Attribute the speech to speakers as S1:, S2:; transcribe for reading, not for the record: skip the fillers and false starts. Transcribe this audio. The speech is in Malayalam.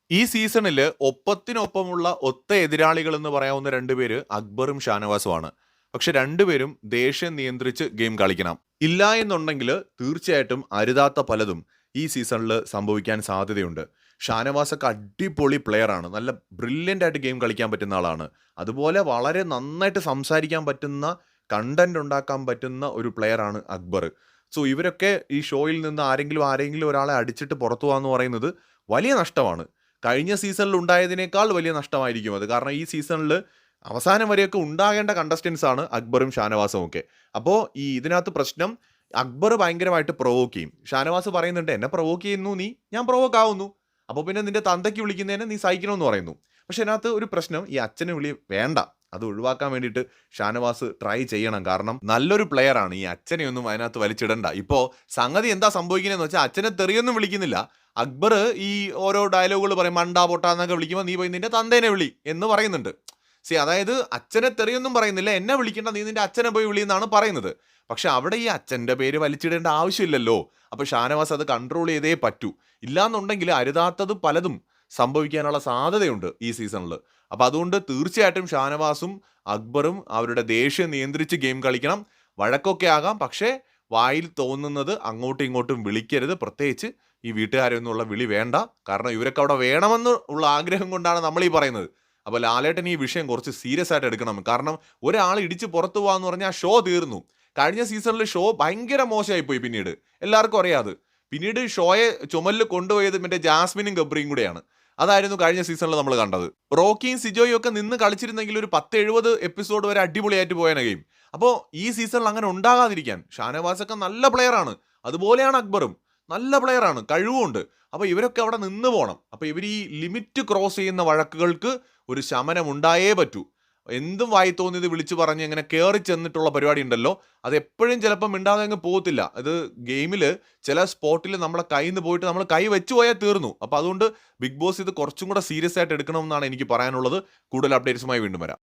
S1: ഈ സീസണില് ഒപ്പത്തിനൊപ്പമുള്ള ഒത്ത എതിരാളികളെന്ന് പറയാവുന്ന 2 പേര് അക്ബറും ഷാനവാസുമാണ്. പക്ഷെ 2 പേരും ദേഷ്യം നിയന്ത്രിച്ച് ഗെയിം കളിക്കണം. ഇല്ല എന്നുണ്ടെങ്കില് തീർച്ചയായിട്ടും അരുതാത്ത പലതും ഈ സീസണില് സംഭവിക്കാൻ സാധ്യതയുണ്ട്. ഷാനവാസൊക്കെ അടിപൊളി പ്ലെയറാണ്. നല്ല ബ്രില്യന്റ് ആയിട്ട് ഗെയിം കളിക്കാൻ പറ്റുന്ന ആളാണ്. അതുപോലെ വളരെ നന്നായിട്ട് സംസാരിക്കാൻ പറ്റുന്ന, കണ്ടന്റ് ഉണ്ടാക്കാൻ പറ്റുന്ന ഒരു പ്ലെയറാണ് അക്ബർ. സോ ഇവരൊക്കെ ഈ ഷോയിൽ നിന്ന് ആരെങ്കിലും ഒരാളെ അടിച്ചിട്ട് പുറത്തു പോവാന്ന് പറയുന്നത് വലിയ നഷ്ടമാണ്. കഴിഞ്ഞ സീസണിൽ ഉണ്ടായതിനേക്കാൾ വലിയ നഷ്ടമായിരിക്കും അത്. കാരണം ഈ സീസണിൽ അവസാനം വരെയൊക്കെ ഉണ്ടാകേണ്ട കണ്ടസ്റ്റൻസ് ആണ് അക്ബറും ഷാനവാസും ഒക്കെ. അപ്പോൾ ഈ ഇതിനകത്ത് പ്രശ്നം അക്ബർ ഭയങ്കരമായിട്ട് പ്രൊവോക്ക് ചെയ്യും. ഷാനവാസ് പറയുന്നുണ്ട് എന്നെ പ്രൊവോക്ക് ചെയ്യുന്നു നീ, ഞാൻ പ്രൊവോക്ക് ആവുന്നു. അപ്പോൾ പിന്നെ നിന്റെ തന്തയ്ക്ക് വിളിക്കുന്നതിന് നീ സഹിക്കണമെന്ന് പറയുന്നു. പക്ഷെ അതിനകത്ത് ഒരു പ്രശ്നം, ഈ അച്ഛനെ വിളി വേണ്ട, അത് ഒഴിവാക്കാൻ വേണ്ടിയിട്ട് ഷാനവാസ് ട്രൈ ചെയ്യണം. കാരണം നല്ലൊരു പ്ലെയർ ആണ്, ഈ അച്ഛനെയൊന്നും അതിനകത്ത് വലിച്ചിടണ്ട. ഇപ്പോൾ സംഗതി എന്താ സംഭവിക്കുന്നതെന്ന് വെച്ചാൽ അച്ഛനെ തെറിയൊന്നും വിളിക്കുന്നില്ല. അക്ബർ ഈ ഓരോ ഡയലോഗുകൾ പറയും, മണ്ടാ പൊട്ടാ എന്നൊക്കെ വിളിക്കുമ്പോൾ നീ പോയി നിന്റെ തന്തേനെ വിളി എന്ന് പറയുന്നുണ്ട്. അതായത് അച്ഛനെ തെറിയൊന്നും പറയുന്നില്ല, എന്നെ വിളിക്കേണ്ട നീ നിന്റെ അച്ഛനെ പോയി വിളി എന്നാണ് പറയുന്നത്. പക്ഷെ അവിടെ ഈ അച്ഛൻ്റെ പേര് വലിച്ചിടേണ്ട ആവശ്യമില്ലല്ലോ. അപ്പോൾ ഷാനവാസ് അത് കൺട്രോൾ ചെയ്തേ പറ്റൂ. ഇല്ലാന്നുണ്ടെങ്കിൽ അരുതാത്തത് പലതും സംഭവിക്കാനുള്ള സാധ്യതയുണ്ട് ഈ സീസണിൽ. അപ്പോൾ അതുകൊണ്ട് തീർച്ചയായിട്ടും ഷാനവാസും അക്ബറും അവരുടെ ദേഷ്യം നിയന്ത്രിച്ച് ഗെയിം കളിക്കണം. വഴക്കൊക്കെ ആകാം, പക്ഷേ വായിൽ തോന്നുന്നത് അങ്ങോട്ടും ഇങ്ങോട്ടും വിളിക്കരുത്. പ്രത്യേകിച്ച് ഈ വീട്ടുകാരെ ഒന്നുള്ള വിളി വേണ്ട. കാരണം ഇവരൊക്കെ അവിടെ വേണമെന്ന് ഉള്ള ആഗ്രഹം കൊണ്ടാണ് നമ്മൾ ഈ പറയുന്നത്. അപ്പോൾ ലാലേട്ടൻ ഈ വിഷയം കുറച്ച് സീരിയസ് ആയിട്ട് എടുക്കണം. കാരണം ഒരാൾ ഇടിച്ച് പുറത്തു പോകാന്ന് പറഞ്ഞാൽ ആ ഷോ തീർന്നു. കഴിഞ്ഞ സീസണിൽ ഷോ ഭയങ്കര മോശമായിപ്പോയി. പിന്നീട് എല്ലാവർക്കും അറിയാതെ പിന്നീട് ഷോയെ ചുമലിൽ കൊണ്ടുപോയത് മറ്റേ ജാസ്മിനും ഗബ്രിയും കൂടെയാണ്. അതായിരുന്നു കഴിഞ്ഞ സീസണിൽ നമ്മൾ കണ്ടത്. റോക്കിയും സിജോയും ഒക്കെ നിന്ന് കളിച്ചിരുന്നെങ്കിൽ ഒരു 10-70 എപ്പിസോഡ് വരെ അടിപൊളിയായിട്ട് പോയന ഗെയിം. അപ്പോൾ ഈ സീസണിൽ അങ്ങനെ ഉണ്ടാകാതിരിക്കാൻ, ഷാനവാസൊക്കെ നല്ല പ്ലെയറാണ്, അതുപോലെയാണ് അക്ബറും നല്ല പ്ലെയറാണ്, കഴിവുമുണ്ട്. അപ്പോൾ ഇവരൊക്കെ അവിടെ നിന്ന് പോകണം. അപ്പോൾ ഇവർ ഈ ലിമിറ്റ് ക്രോസ് ചെയ്യുന്ന വഴക്കുകൾക്ക് ഒരു ശമനം ഉണ്ടായേ പറ്റൂ. എന്തും വായി തോന്നിയത് വിളിച്ചു പറഞ്ഞ് ഇങ്ങനെ കയറി ചെന്നിട്ടുള്ള പരിപാടി ഉണ്ടല്ലോ, അത് എപ്പോഴും ചിലപ്പോൾ മിണ്ടാതെ അങ്ങ് പോകത്തില്ല. അത് ഗെയിമിൽ ചില സ്പോട്ടിൽ നമ്മളെ കയ്യിൽ നിന്ന് പോയിട്ട് നമ്മൾ കൈ വെച്ച് പോയാൽ തീർന്നു. അപ്പോൾ അതുകൊണ്ട് ബിഗ് ബോസ് ഇത് കുറച്ചും കൂടെ സീരിയസ് ആയിട്ട് എടുക്കണമെന്നാണ് എനിക്ക് പറയാനുള്ളത്. കൂടുതൽ അപ്ഡേറ്റ്സുമായി വീണ്ടും വരാം.